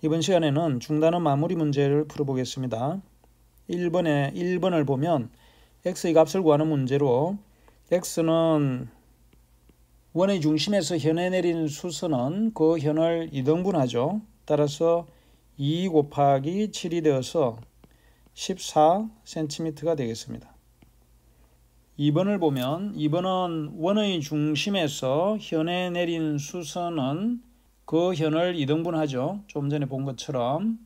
이번 시간에는 중단원 마무리 문제를 풀어보겠습니다. 1번을 보면 x의 값을 구하는 문제로 x는 원의 중심에서 현에 내린 수선은 그 현을 2등분하죠. 따라서 2 곱하기 7이 되어서 14cm가 되겠습니다. 2번을 보면 2번은 원의 중심에서 현에 내린 수선은 그 현을 2등분하죠. 좀 전에 본 것처럼.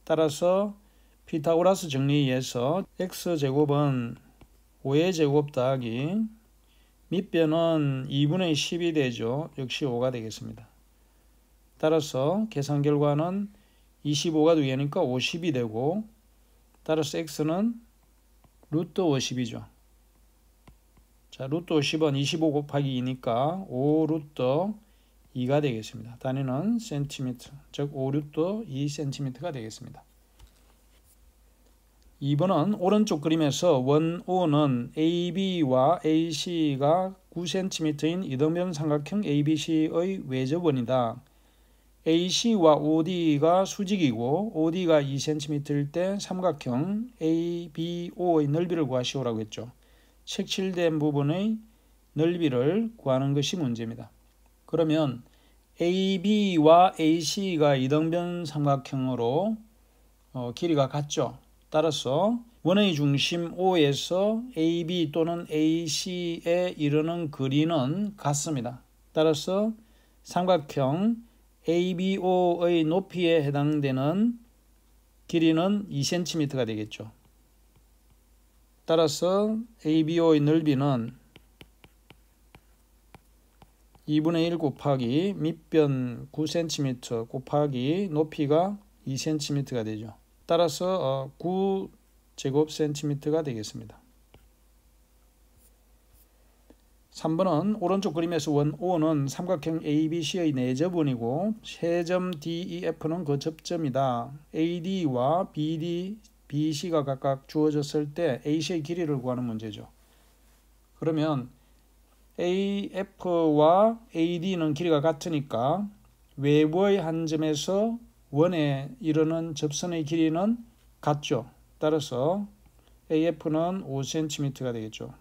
따라서 피타고라스 정리에 의해서 x제곱은 5의 제곱 더하기 밑변은 2분의 10이 되죠. 역시 5가 되겠습니다. 따라서 계산 결과는 25가 2개니까 50이 되고, 따라서 x는 루트 50이죠. 자, 루트 50은 25 곱하기 2니까 5 루트 2가 되겠습니다. 단위는 센티미터, 즉 5 루트 2cm가 되겠습니다. 2번은 오른쪽 그림에서 원 O는 AB와 AC가 9cm인 이등변 삼각형 ABC의 외접원이다. AC와 OD가 수직이고 OD가 2cm일 때 삼각형 ABO의 넓이를 구하시오라고 했죠. 색칠된 부분의 넓이를 구하는 것이 문제입니다. 그러면 AB와 AC가 이등변 삼각형으로 길이가 같죠. 따라서 원의 중심 O에서 AB 또는 AC에 이르는 거리는 같습니다. 따라서 삼각형 ABO의 높이에 해당되는 길이는 2cm가 되겠죠. 따라서 ABO의 넓이는 2분의 1 곱하기 밑변 9cm 곱하기 높이가 2cm가 되죠. 따라서 9제곱cm가 되겠습니다. 3번은 오른쪽 그림에서 원 O는 삼각형 ABC의 내접원이고 세점 DEF는 그 접점이다. AD와 BD, BC가 각각 주어졌을 때 AC의 길이를 구하는 문제죠. 그러면 AF와 AD는 길이가 같으니까 외부의 한 점에서 원에 이르는 접선의 길이는 같죠. 따라서 AF는 5cm가 되겠죠.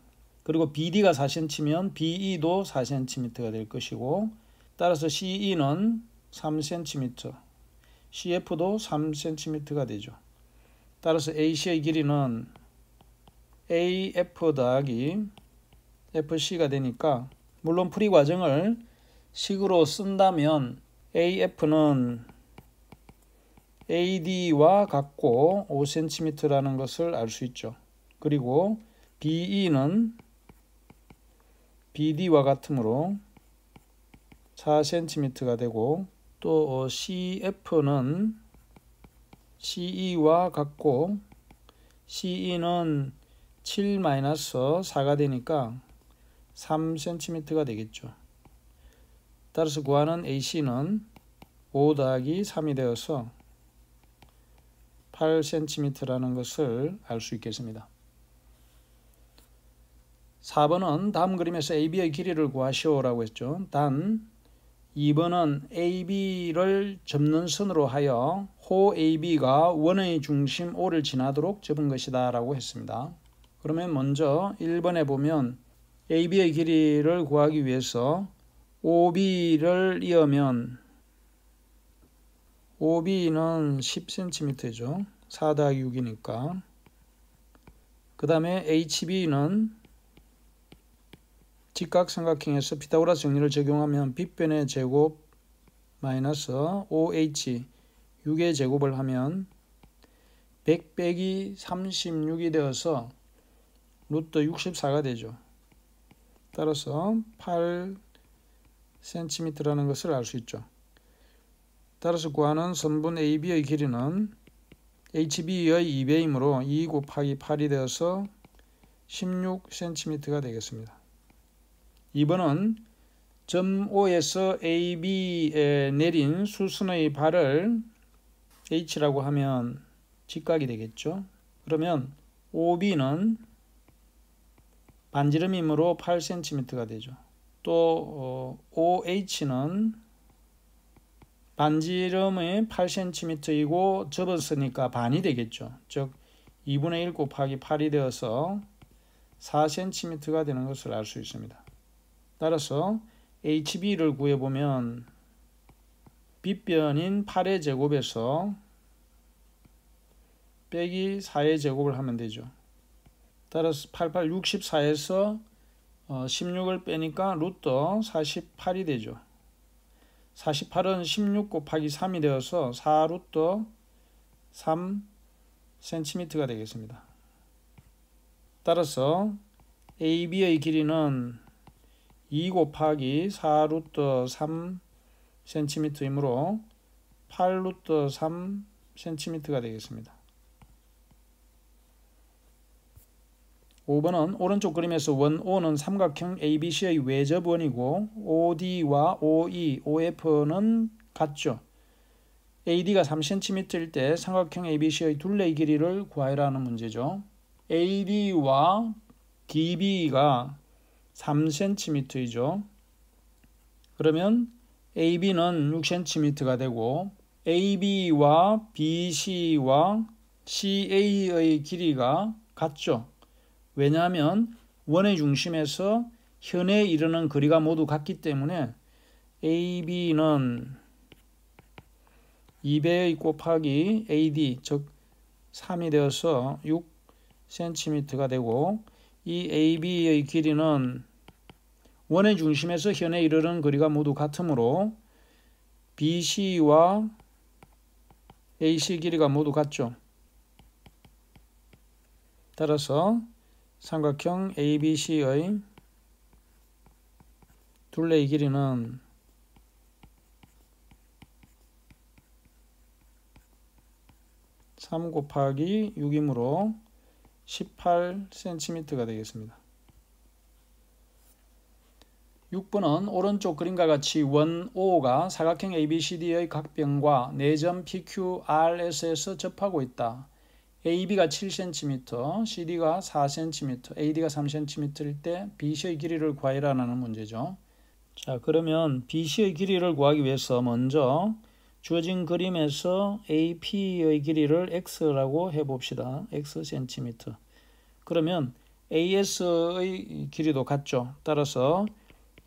그리고 BD가 4cm면 BE도 4cm가 될 것이고, 따라서 CE는 3cm, CF도 3cm가 되죠. 따라서 AC의 길이는 AF 더하기 FC가 되니까, 물론 풀이 과정을 식으로 쓴다면 AF는 AD와 같고 5cm라는 것을 알 수 있죠. 그리고 BE는 BD와 같으므로 4cm가 되고, 또 CF는 CE와 같고 CE는 7-4가 되니까 3cm가 되겠죠. 따라서 구하는 AC는 5 더하기 3이 되어서 8cm라는 것을 알 수 있겠습니다. 4번은 다음 그림에서 AB의 길이를 구하시오라고 했죠. 단 2번은 AB를 접는 선으로 하여 호 AB가 원의 중심 O를 지나도록 접은 것이다 라고 했습니다. 그러면 먼저 1번에 보면 AB의 길이를 구하기 위해서 OB를 이으면 OB는 10cm죠. 4 더하기 6이니까. 그 다음에 HB는 직각삼각형에서 피타고라스 정리를 적용하면 빗변의 제곱 마이너스 OH 6의 제곱을 하면 100 빼기 36이 되어서 루트 64가 되죠. 따라서 8cm라는 것을 알 수 있죠. 따라서 구하는 선분 AB의 길이는 HB의 2배이므로 2 곱하기 8이 되어서 16cm가 되겠습니다. 2번은 점 O에서 AB에 내린 수선의 발을 H라고 하면 직각이 되겠죠. 그러면 OB는 반지름이므로 8cm가 되죠. 또 OH는 반지름이 8cm이고 접었으니까 반이 되겠죠. 즉 2분의 1 곱하기 8이 되어서 4cm가 되는 것을 알 수 있습니다. 따라서 HB를 구해보면 빗변인 8의 제곱에서 빼기 4의 제곱을 하면 되죠. 따라서 88, 64에서 16을 빼니까 루트 48이 되죠. 48은 16 곱하기 3이 되어서 4루트 3cm가 되겠습니다. 따라서 AB의 길이는 2 곱하기 4루트 3cm이므로 8루트 3cm가 되겠습니다. 5번은 오른쪽 그림에서 원 O는 삼각형 ABC의 외접원이고 OD와 OE, OF는 같죠. AD가 3cm일 때 삼각형 ABC의 둘레의 길이를 구하라는 문제죠. AD와 DB가 3cm이죠. 그러면 AB는 6cm가 되고 AB와 BC와 CA의 길이가 같죠. 왜냐하면 원의 중심에서 현에 이르는 거리가 모두 같기 때문에 AB는 2배의 곱하기 AD 즉 3이 되어서 6cm가 되고 이 AB의 길이는 원의 중심에서 현에 이르는 거리가 모두 같으므로 BC와 AC 길이가 모두 같죠. 따라서 삼각형 ABC의 둘레의 길이는 3 곱하기 6이므로 18cm가 되겠습니다. 6번은 오른쪽 그림과 같이 원 O가 사각형 ABCD의 각변과 4점 PQRS에서 접하고 있다. AB가 7cm, CD가 4cm, AD가 3cm일 때 BC의 길이를 구하라는 문제죠. 자, 그러면 BC의 길이를 구하기 위해서 먼저 주어진 그림에서 AP의 길이를 X라고 해봅시다. Xcm. 그러면 AS의 길이도 같죠. 따라서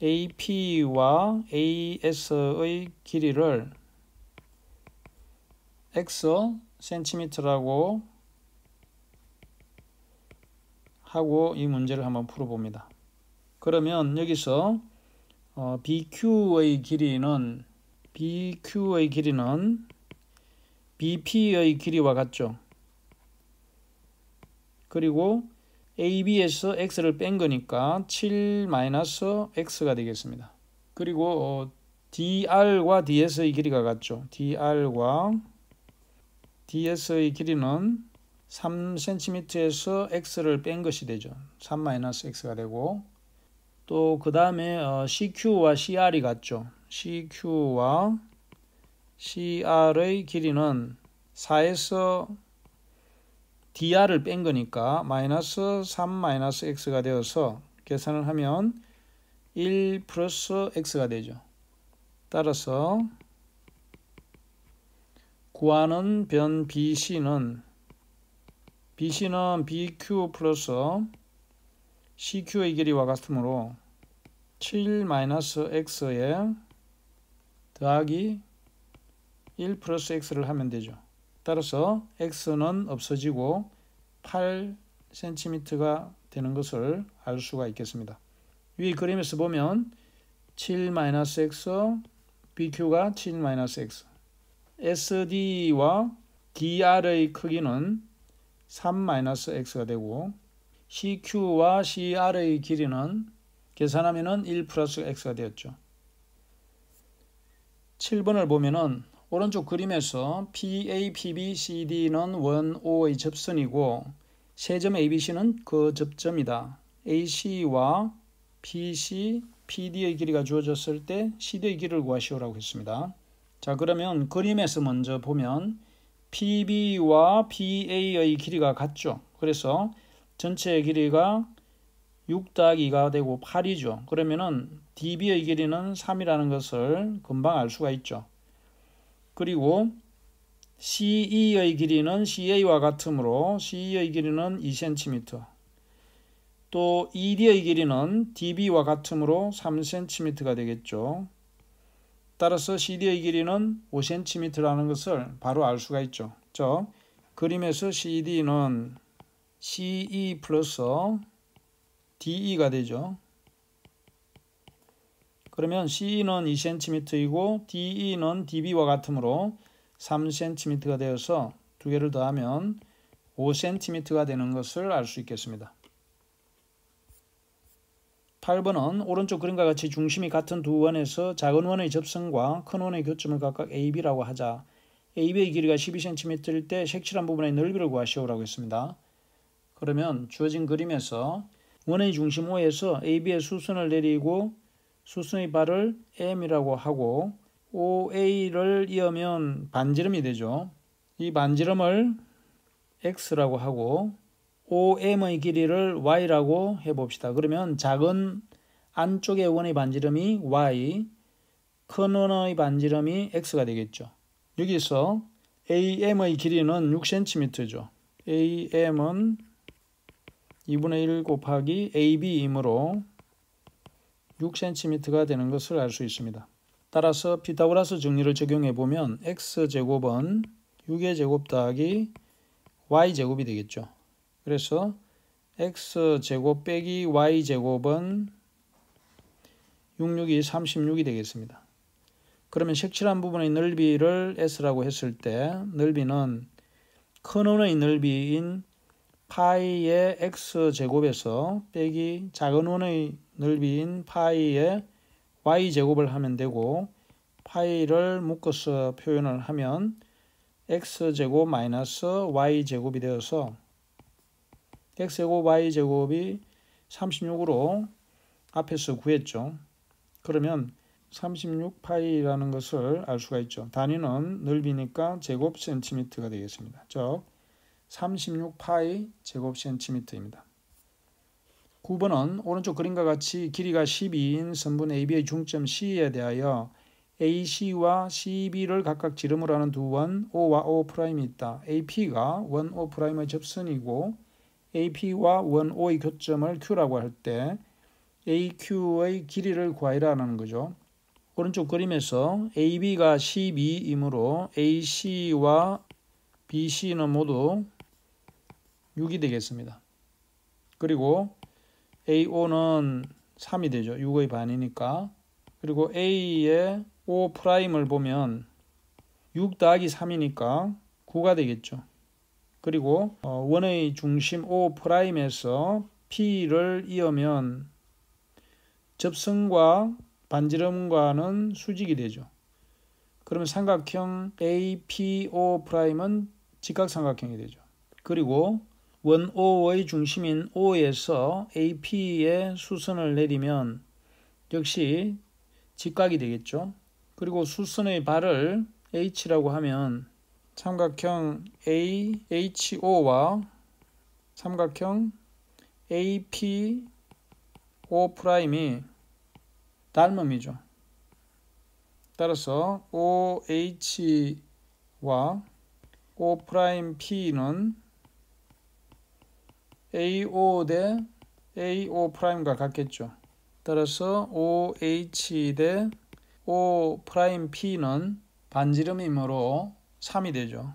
AP와 AS의 길이를 Xcm라고 하고 이 문제를 한번 풀어봅니다. 그러면 여기서 BQ의 길이는 BP의 길이와 같죠. 그리고 AB에서 X를 뺀 거니까 7-X가 되겠습니다. 그리고 DR과 DS의 길이가 같죠. DR과 DS의 길이는 3cm에서 X를 뺀 것이 되죠. 3-X가 되고 또 그 다음에 CQ와 CR이 같죠. CQ와 CR의 길이는 4에서 DR을 뺀 거니까 마이너스 3-X가 되어서 계산을 하면 1 플러스 X가 되죠. 따라서 구하는 변 BC는 BQ 플러스 CQ의 길이와 같으므로 7-X에 더하기 1 플러스 X를 하면 되죠. 따라서 X는 없어지고 8cm가 되는 것을 알 수가 있겠습니다. 위 그림에서 보면 7-X, BQ가 7-X, SD와 DR의 크기는 3-X가 되고 CQ와 CR의 길이는 계산하면 1 플러스 X가 되었죠. 7번을 보면은 오른쪽 그림에서 PA, PB, CD는 원 O의 접선이고 세 점 ABC는 그 접점이다. AC와 PC, PD의 길이가 주어졌을 때 CD의 길이를 구하시오라고 했습니다. 자, 그러면 그림에서 먼저 보면 PB와 PA의 길이가 같죠. 그래서 전체 길이가 6-2가 되고 8이죠. 그러면은 DB의 길이는 3이라는 것을 금방 알 수가 있죠. 그리고 CE의 길이는 CA와 같으므로 CE의 길이는 2cm, 또 ED의 길이는 DB와 같으므로 3cm가 되겠죠. 따라서 CD의 길이는 5cm라는 것을 바로 알 수가 있죠. 즉, 그림에서 CD는 CE 플러스 DE가 되죠. 그러면 CE는 2cm이고 DE는 DB와 같으므로 3cm가 되어서 두 개를 더하면 5cm가 되는 것을 알 수 있겠습니다. 8번은 오른쪽 그림과 같이 중심이 같은 두 원에서 작은 원의 접선과 큰 원의 교점을 각각 AB라고 하자. AB의 길이가 12cm일 때 색칠한 부분의 넓이를 구하시오라고 했습니다. 그러면 주어진 그림에서 원의 중심 O에서 AB의 수선을 내리고 수선의 발을 M이라고 하고 OA를 이으면 반지름이 되죠. 이 반지름을 X라고 하고 OM의 길이를 Y라고 해봅시다. 그러면 작은 안쪽의 원의 반지름이 Y, 큰 원의 반지름이 X가 되겠죠. 여기서 AM의 길이는 6cm죠. AM은 2분의 1 곱하기 AB이므로 6cm가 되는 것을 알 수 있습니다. 따라서 피타고라스 정리를 적용해 보면 X제곱은 6의 제곱 더하기 Y제곱이 되겠죠. 그래서 X제곱 빼기 Y제곱은 66이 36이 되겠습니다. 그러면 색칠한 부분의 넓이를 S라고 했을 때 넓이는 큰 원의 넓이인 파이의 X제곱에서 빼기 작은 원의 넓이인 파이의 Y제곱을 하면 되고, 파이를 묶어서 표현을 하면 X제곱 마이너스 Y제곱이 되어서 X제곱 Y제곱이 36으로 앞에서 구했죠. 그러면 36파이라는 것을 알 수가 있죠. 단위는 넓이니까 제곱 센티미터가 되겠습니다. 즉 36파이 제곱 센티미터입니다. 9번은 오른쪽 그림과 같이 길이가 12인 선분 AB의 중점 C에 대하여 AC와 CB를 각각 지름으로 하는 두 원 O와 O'이 있다. AP가 원 O'의 접선이고 AP와 원 O의 교점을 Q라고 할 때 AQ의 길이를 구하라는 거죠. 오른쪽 그림에서 AB가 12이므로 AC와 BC는 모두 6이 되겠습니다. 그리고 AO는 3이 되죠. 6의 반이니까. 그리고 A의 O'을 보면 6 더하기 3이니까 9가 되겠죠. 그리고 원의 중심 O'에서 P를 이으면 접선과 반지름과는 수직이 되죠. 그러면 삼각형 APO'은 직각삼각형이 되죠. 그리고 원 O의 중심인 O에서 AP의 수선을 내리면 역시 직각이 되겠죠. 그리고 수선의 발을 H라고 하면 삼각형 AHO와 삼각형 APO'이 닮음이죠. 따라서 OH와 O'P는 AO 대 AO'과 같겠죠. 따라서 OH 대 O'P는 반지름이므로 3이 되죠.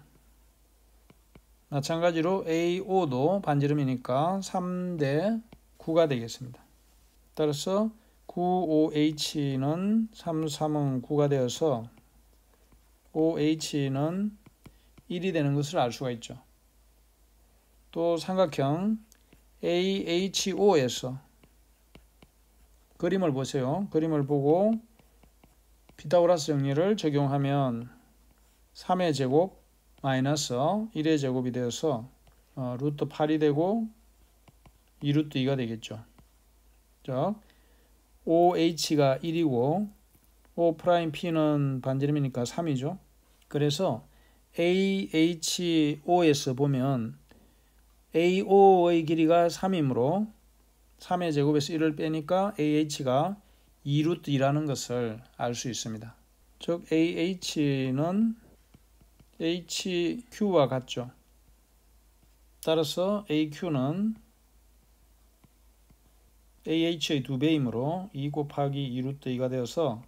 마찬가지로 AO도 반지름이니까 3 대 9가 되겠습니다. 따라서 9OH는 3, 3은 9가 되어서 OH는 1이 되는 것을 알 수가 있죠. 또 삼각형 AHO에서 그림을 보세요. 그림을 보고 피타고라스 정리를 적용하면 3의 제곱 마이너스 1의 제곱이 되어서 루트 8이 되고 2루트 2가 되겠죠. 즉 OH가 1이고 O'P는 반지름이니까 3이죠. 그래서 AHO에서 보면 AO의 길이가 3이므로 3의 제곱에서 1을 빼니까 AH가 2루트 2라는 것을 알 수 있습니다. 즉 AH는 HQ와 같죠. 따라서 AQ는 AH의 2배이므로 2 곱하기 2 루트 2가 되어서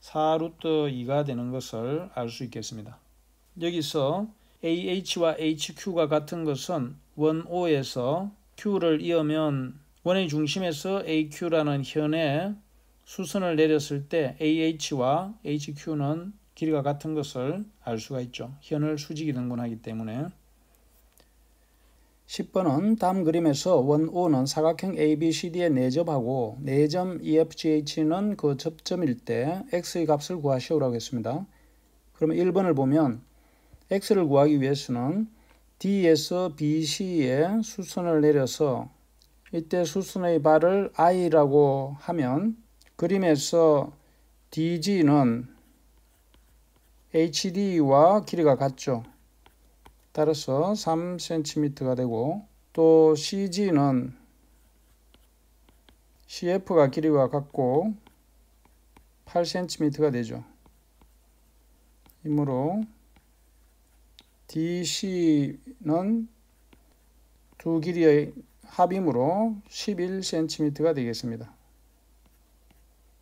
4 루트 2가 되는 것을 알 수 있겠습니다. 여기서 AH와 HQ가 같은 것은 원O에서 Q를 이으면 원의 중심에서 AQ라는 현의 수선을 내렸을 때 AH와 HQ는 길이가 같은 것을 알 수가 있죠. 현을 수직이 등분하기 때문에. 10번은 다음 그림에서 원O는 사각형 ABCD에 내접하고 내점 EFGH는 그 접점일 때 X의 값을 구하시오라고 했습니다. 그러면 1번을 보면 X를 구하기 위해서는 D에서 BC에 수선을 내려서 이때 수선의 발을 I라고 하면 그림에서 DG는 HD와 길이가 같죠. 따라서 3cm가 되고 또 CG는 CF가 길이가 같고 8cm가 되죠. 이므로 DC는 두 길이의 합이므로 11cm가 되겠습니다.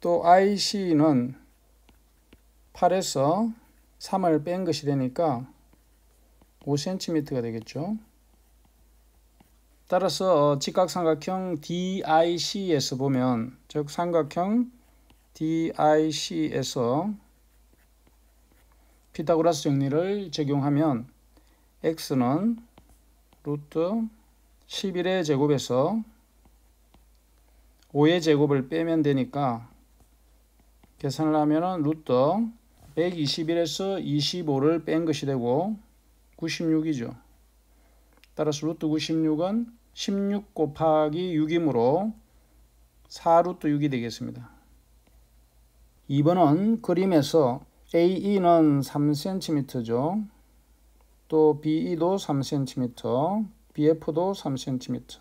또 IC는 8에서 3을 뺀 것이 되니까 5cm가 되겠죠. 따라서 직각삼각형 DIC에서 보면, 즉 삼각형 DIC에서 피타고라스 정리를 적용하면 x는 루트 11의 제곱에서 5의 제곱을 빼면 되니까 계산을 하면 루트 121에서 25를 뺀 것이 되고 96이죠. 따라서 루트 96은 16 곱하기 6이므로 4루트 6이 되겠습니다. 2번은 그림에서 AE는 3cm죠. 또 BE도 3cm, BF도 3cm,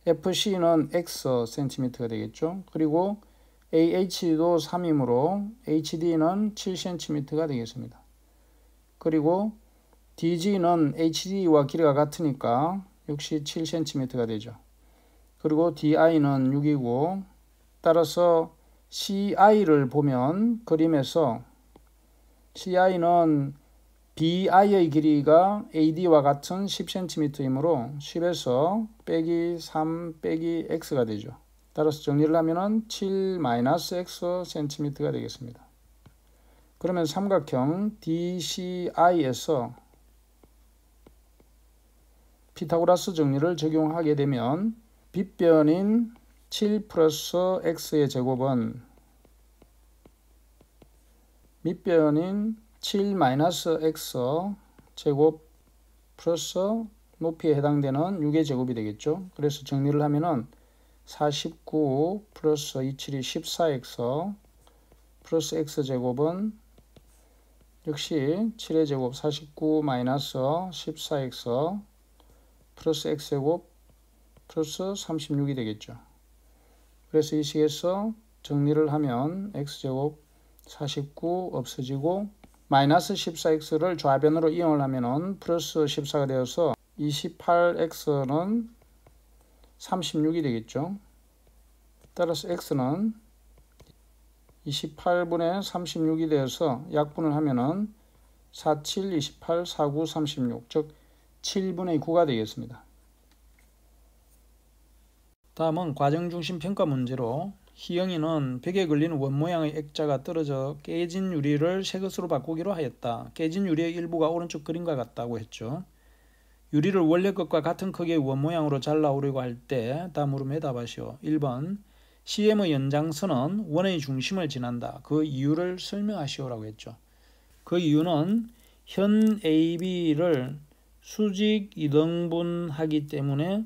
FC는 Xcm가 되겠죠. 그리고 AH도 3이므로 HD는 7cm가 되겠습니다. 그리고 DG는 HD와 길이가 같으니까 역시 7cm가 되죠. 그리고 DI는 6이고 따라서 CI를 보면 그림에서 CI는 BI의 길이가 AD와 같은 10cm이므로 10에서 빼기 3 빼기 X가 되죠. 따라서 정리를 하면 7-X cm가 되겠습니다. 그러면 삼각형 DCI에서 피타고라스 정리를 적용하게 되면 빗변인 7 플러스 X의 제곱은 밑변인 7-X 제곱 플러스 높이에 해당되는 6의 제곱이 되겠죠. 그래서 정리를 하면은 49 플러스 27이 14X 플러스 X제곱은 역시 7의 제곱 49 마이너스 14X 플러스 X제곱 플러스 36이 되겠죠. 그래서 이 식에서 정리를 하면 X제곱 49 없어지고 마이너스 14X를 좌변으로 이용을 하면 플러스 14가 되어서 28X는 36이 되겠죠. 따라서 X는 28분의 36이 되어서 약분을 하면 47, 28, 49, 36, 즉 7분의 9가 되겠습니다. 다음은 과정중심 평가 문제로 희영이는 벽에 걸린 원 모양의 액자가 떨어져 깨진 유리를 새 것으로 바꾸기로 하였다. 깨진 유리의 일부가 오른쪽 그림과 같다고 했죠. 유리를 원래 것과 같은 크기의 원 모양으로 잘라오려고 할 때 다음 물음에 답하시오. 1번 CM의 연장선은 원의 중심을 지난다. 그 이유를 설명하시오라고 했죠. 그 이유는 현 AB를 수직 이등분하기 때문에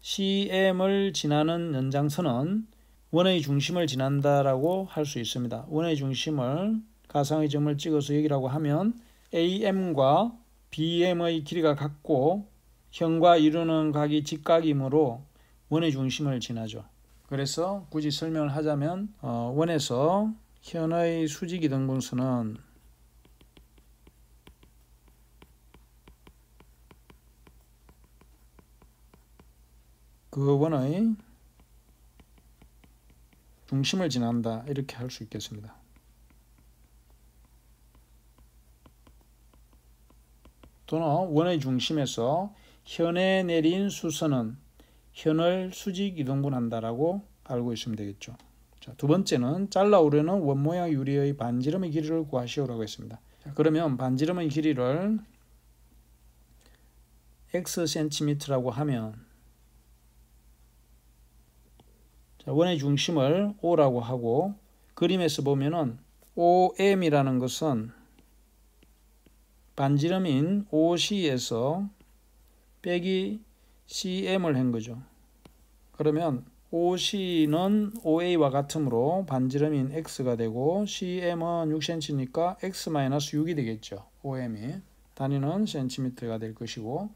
CM을 지나는 연장선은 원의 중심을 지난다라고 할 수 있습니다. 원의 중심을 가상의 점을 찍어서 여기라고 하면 AM과 BM의 길이가 같고 현과 이루는 각이 직각이므로 원의 중심을 지나죠. 그래서 굳이 설명을 하자면 원에서 현의 수직 이등분선은 그 원의 중심을 지난다 이렇게 할 수 있겠습니다. 또는 원의 중심에서 현에 내린 수선은 현을 수직 이동분한다라고 알고 있으면 되겠죠. 자, 두 번째는 잘라 오르는 원모양 유리의 반지름의 길이를 구하시오라고 했습니다. 자, 그러면 반지름의 길이를 Xcm라고 하면 자, 원의 중심을 O라고 하고 그림에서 보면은 OM이라는 것은 반지름인 OC에서 빼기 CM을 한 거죠. 그러면 OC는 OA와 같으므로 반지름인 X가 되고 CM은 6cm니까 X-6이 되겠죠. OM이 단위는 cm가 될 것이고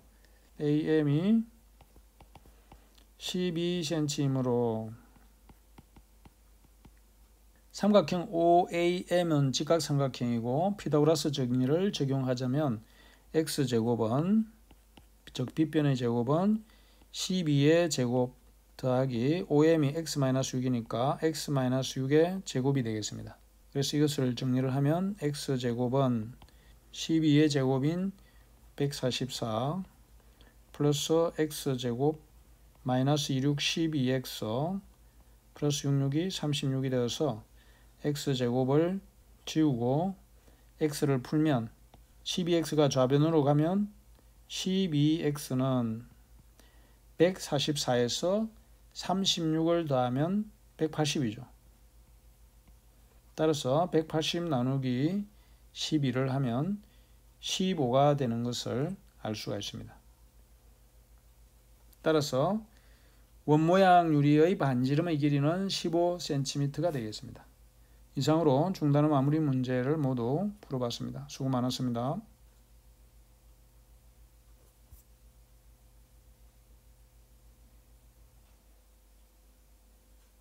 AM이 12cm이므로 삼각형 OAM은 직각삼각형이고 피타고라스 정리를 적용하자면 X제곱은 즉 빗변의 제곱은 12의 제곱 더하기 OM이 X-6이니까 X-6의 제곱이 되겠습니다. 그래서 이것을 정리를 하면 X제곱은 12의 제곱인 144 플러스 X제곱 마이너스 26 12X 플러스 66이 36이 되어서 X제곱을 지우고 X를 풀면 12X가 좌변으로 가면 12X는 144에서 36을 더하면 180이죠. 따라서 180 나누기 12를 하면 15가 되는 것을 알 수가 있습니다. 따라서 원모양 유리의 반지름의 길이는 15cm가 되겠습니다. 이상으로 중단음 마무리 문제를 모두 풀어봤습니다. 수고 많았습니다.